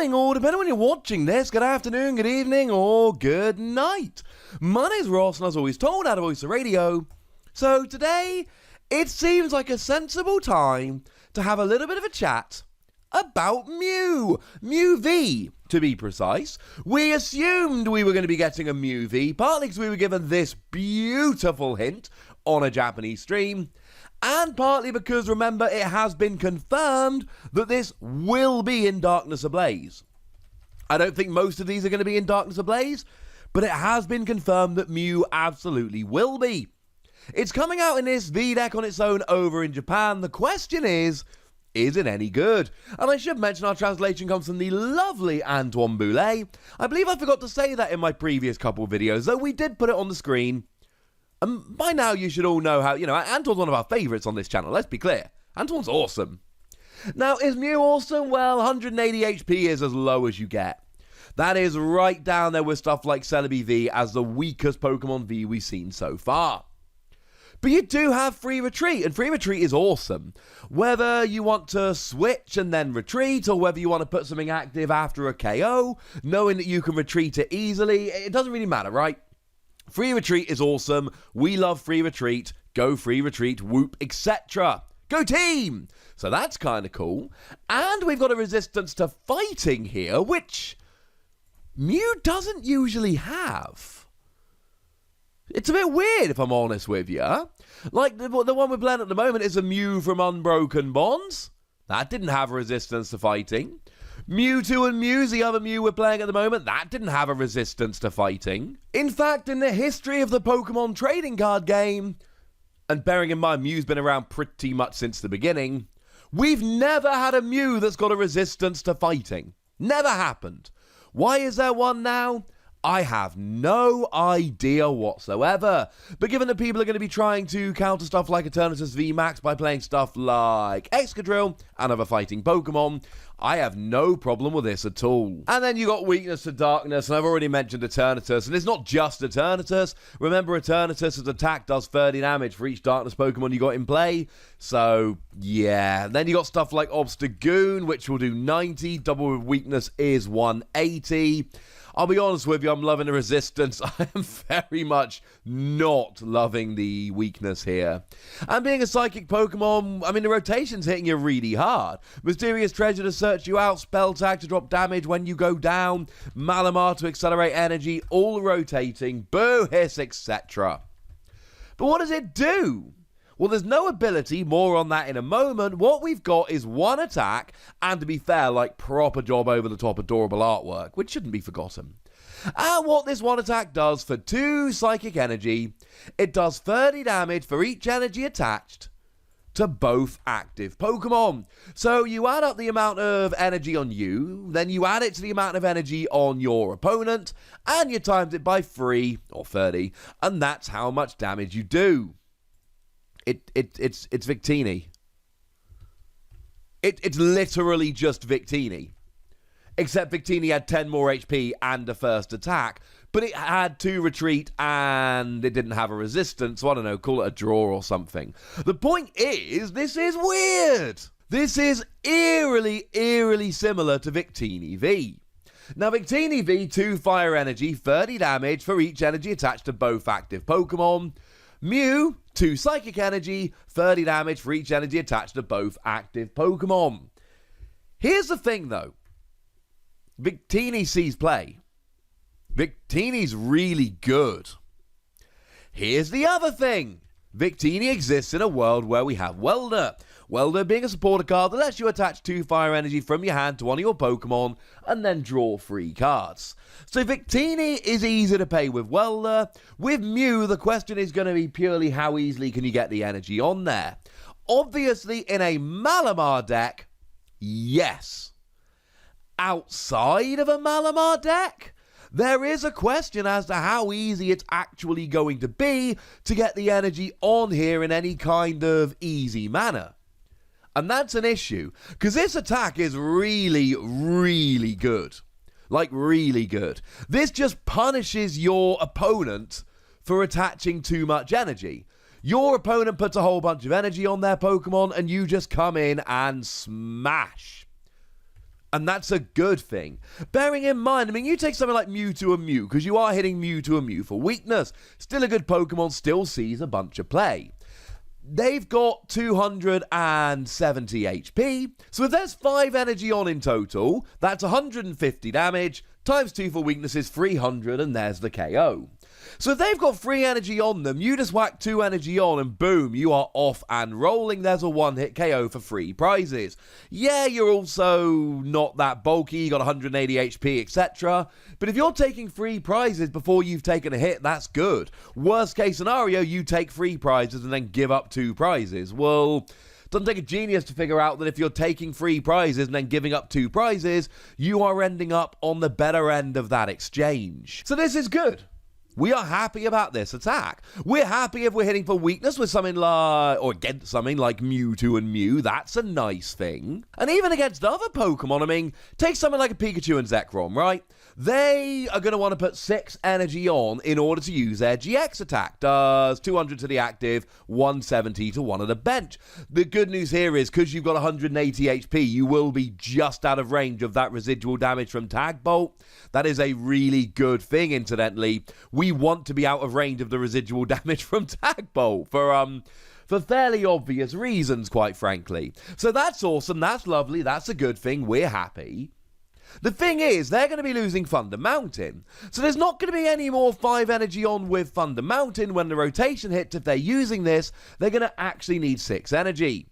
morning, or depending on when you're watching this, good afternoon, good evening, or good night. My name's Ross, and as always told, out of PTCGRadio. So today, it seems like a sensible time to have a little bit of a chat about Mew V, to be precise. We assumed we were going to be getting a Mew V, partly because we were given this beautiful hint on a Japanese stream, and partly because, remember, it has been confirmed that this will be in Darkness Ablaze. I don't think most of these are going to be in Darkness Ablaze, but it has been confirmed that Mew absolutely will be. It's coming out in this V deck on its own over in Japan. The question is it any good? And I should mention our translation comes from the lovely Antoine Boulet. I believe I forgot to say that in my previous couple of videos, though we did put it on the screen. And by now you should all know how, Antoine's one of our favourites on this channel, let's be clear. Antoine's awesome. Now, is Mew awesome? Well, 180 HP is as low as you get. That is right down there with stuff like Celebi V as the weakest Pokemon V we've seen so far. But you do have Free Retreat, and Free Retreat is awesome. Whether you want to switch and then retreat, or whether you want to put something active after a KO, knowing that you can retreat it easily, it doesn't really matter, right? Free Retreat is awesome. We love Free Retreat. Go Free Retreat, whoop, etc. Go team! So that's kind of cool. And we've got a resistance to fighting here, which Mew doesn't usually have. It's a bit weird, if I'm honest with you. Like, the one we're playing at the moment is a Mew from Unbroken Bonds. That didn't have a resistance to fighting. Mewtwo and Muse, the other Mew we're playing at the moment, that didn't have a resistance to fighting. In fact, in the history of the Pokemon trading card game, and bearing in mind Mew's been around pretty much since the beginning, we've never had a Mew that's got a resistance to fighting. Never happened. Why is there one now? I have no idea whatsoever. But given that people are going to be trying to counter stuff like Eternatus VMAX by playing stuff like Excadrill and other fighting Pokemon, I have no problem with this at all. And then you got Weakness to Darkness, and I've already mentioned Eternatus, and it's not just Eternatus. Remember, Eternatus' attack does 30 damage for each Darkness Pokemon you got in play. So, yeah. Then you got stuff like Obstagoon, which will do 90. Double with Weakness is 180. I'll be honest with you, I'm loving the resistance. I am very much not loving the weakness here. And being a psychic Pokemon, I mean, the rotation's hitting you really hard. Mysterious Treasure to search you out, Spell Tag to drop damage when you go down, Malamar to accelerate energy, all rotating, Boo, Hiss, etc. But what does it do? Well, there's no ability, more on that in a moment. What we've got is one attack, and to be fair, like proper job over the top adorable artwork, which shouldn't be forgotten. And what this one attack does for 2 psychic energy, it does 30 damage for each energy attached to both active Pokemon. So you add up the amount of energy on you, then you add it to the amount of energy on your opponent, and you times it by 3 or 30, and that's how much damage you do. It's Victini. It's literally just Victini. Except Victini had 10 more HP and a first attack, but it had 2 retreat and it didn't have a resistance, so I don't know, call it a draw or something. The point is, this is weird. This is eerily similar to Victini V. Now, Victini V, 2 fire energy, 30 damage for each energy attached to both active Pokemon. Mew, 2 psychic energy, 30 damage for each energy attached to both active Pokemon. Here's the thing, though. Victini sees play. Victini's really good. Here's the other thing. Victini exists in a world where we have Welder. Welder being a supporter card that lets you attach 2 fire energy from your hand to one of your Pokemon and then draw 3 cards. So Victini is easy to pay with Welder. With Mew, the question is going to be purely how easily can you get the energy on there. Obviously, in a Malamar deck, yes. Outside of a Malamar deck, there is a question as to how easy it's actually going to be to get the energy on here in any kind of easy manner. And that's an issue, because this attack is really good. Like, really good. This just punishes your opponent for attaching too much energy. Your opponent puts a whole bunch of energy on their Pokemon, and you just come in and smash. And that's a good thing. Bearing in mind, I mean, you take something like Mewtwo and Mew, because you are hitting Mewtwo and Mew for weakness. Still a good Pokemon, still sees a bunch of play. They've got 270 HP, so if there's 5 energy on in total, that's 150 damage, times 2 for weakness is 300, and there's the KO. So if they've got 3 energy on them, you just whack 2 energy on and boom, you are off and rolling. There's a 1-hit KO for 3 prizes. Yeah, you're also not that bulky, you got 180 HP, etc. But if you're taking 3 prizes before you've taken a hit, that's good. Worst case scenario, you take 3 prizes and then give up 2 prizes. Well, doesn't take a genius to figure out that if you're taking 3 prizes and then giving up 2 prizes, you are ending up on the better end of that exchange. So this is good. We are happy about this attack. We're happy if we're hitting for weakness with something like, or against something like Mewtwo and Mew. That's a nice thing. And even against other Pokemon, I mean, take something like a Pikachu and Zekrom, right? They are going to want to put 6 energy on in order to use their GX attack. Does 200 to the active, 170 to one of the bench. The good news here is, because you've got 180 HP, you will be just out of range of that residual damage from Tag Bolt. That is a really good thing, incidentally. We want to be out of range of the residual damage from Tag Bolt for fairly obvious reasons, quite frankly. So that's awesome, that's lovely, that's a good thing, we're happy. The thing is, they're going to be losing Thunder Mountain. So there's not going to be any more 5 energy on with Thunder Mountain when the rotation hits. If they're using this, they're going to actually need 6 energy.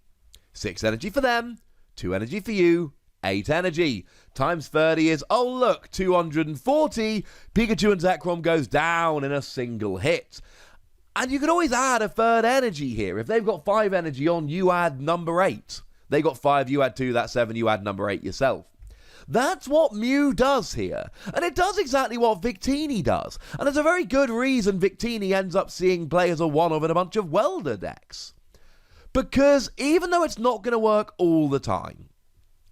6 energy for them, 2 energy for you, 8 energy. Times 30 is, oh look, 240. Pikachu and Zekrom goes down in a single hit. And you can always add a 3rd energy here. If they've got 5 energy on, you add number 8. They got 5, you add 2, that's 7, you add number 8 yourself. That's what Mew does here, and it does exactly what Victini does, and there's a very good reason Victini ends up seeing play as a one-of in a bunch of welder decks. Because even though it's not going to work all the time,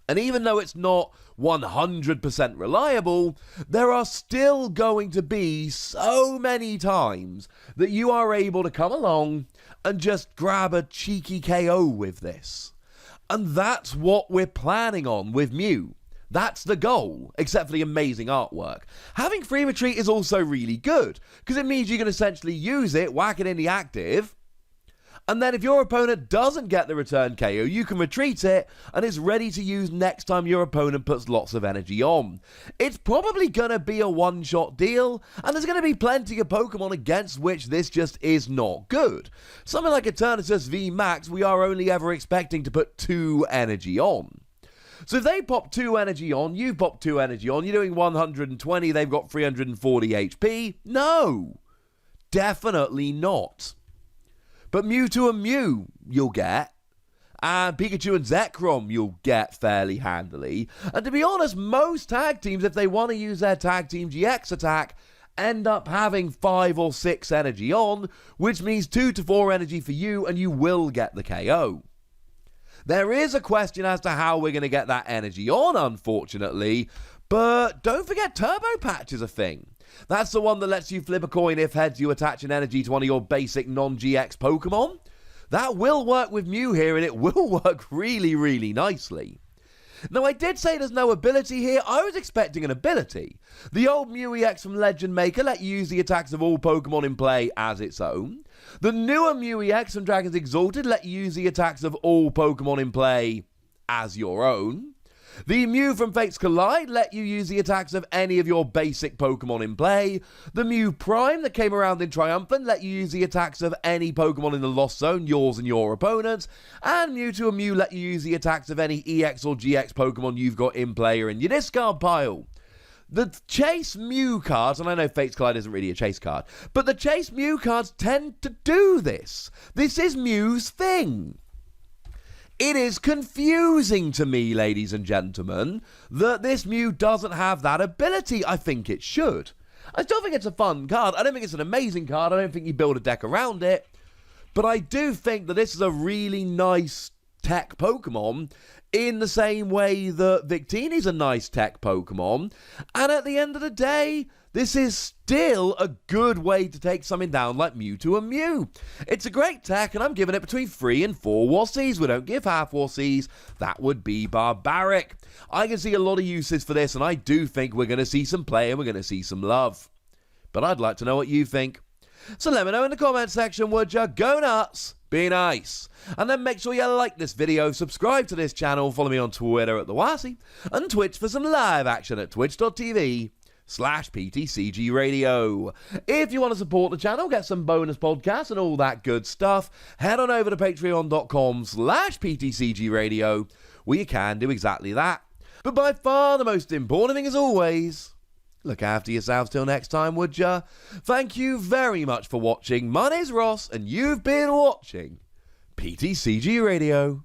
and even though it's not 100% reliable, there are still going to be so many times that you are able to come along and just grab a cheeky KO with this. And that's what we're planning on with Mew. That's the goal, except for the amazing artwork. Having free retreat is also really good, because it means you can essentially use it, whack it in the active, and then if your opponent doesn't get the return KO, you can retreat it, and it's ready to use next time your opponent puts lots of energy on. It's probably going to be a one-shot deal, and there's going to be plenty of Pokemon against which this just is not good. Something like Eternatus V Max, we are only ever expecting to put 2 energy on. So if they pop 2 energy on, you pop 2 energy on, you're doing 120, they've got 340 HP. No, definitely not. But Mewtwo and Mew, you'll get. And Pikachu and Zekrom, you'll get fairly handily. And to be honest, most tag teams, if they want to use their tag team GX attack, end up having 5 or 6 energy on, which means 2 to 4 energy for you, and you will get the KO. There is a question as to how we're going to get that energy on, unfortunately, but don't forget Turbo Patch is a thing. That's the one that lets you flip a coin if heads you attach an energy to one of your basic non-GX Pokemon. That will work with Mew here, and it will work really, really nicely. Now, I did say there's no ability here. I was expecting an ability. The old Mew EX from Legend Maker let you use the attacks of all Pokemon in play as its own. The newer Mew EX from Dragons Exalted let you use the attacks of all Pokemon in play as your own. The Mew from Fates Collide let you use the attacks of any of your basic Pokemon in play. The Mew Prime that came around in Triumphant let you use the attacks of any Pokemon in the Lost Zone, yours and your opponents. And Mewtwo and Mew let you use the attacks of any EX or GX Pokemon you've got in play or in your discard pile. The Chase Mew cards, and I know Fates Collide isn't really a chase card, but the Chase Mew cards tend to do this. This is Mew's thing. It is confusing to me, ladies and gentlemen, that this Mew doesn't have that ability. I think it should. I still think it's a fun card. I don't think it's an amazing card. I don't think you build a deck around it. But I do think that this is a really nice tech Pokemon in the same way that Victini's a nice tech Pokemon. And at the end of the day, this is still a good way to take something down like Mewtwo and Mew. It's a great tech, and I'm giving it between 3 and 4 Wassies. We don't give half Wassies. That would be barbaric. I can see a lot of uses for this, and I do think we're going to see some play and we're going to see some love. But I'd like to know what you think. So let me know in the comment section, would ya? Go nuts, be nice. And then make sure you like this video, subscribe to this channel, follow me on Twitter at @TheWassie, and Twitch for some live action at twitch.tv/PTCGRadio. If you want to support the channel, get some bonus podcasts and all that good stuff, head on over to patreon.com/PTCGRadio, where you can do exactly that. But by far the most important thing, as always, look after yourselves till next time, would ya? Thank you very much for watching. My name's Ross, and you've been watching PTCG Radio.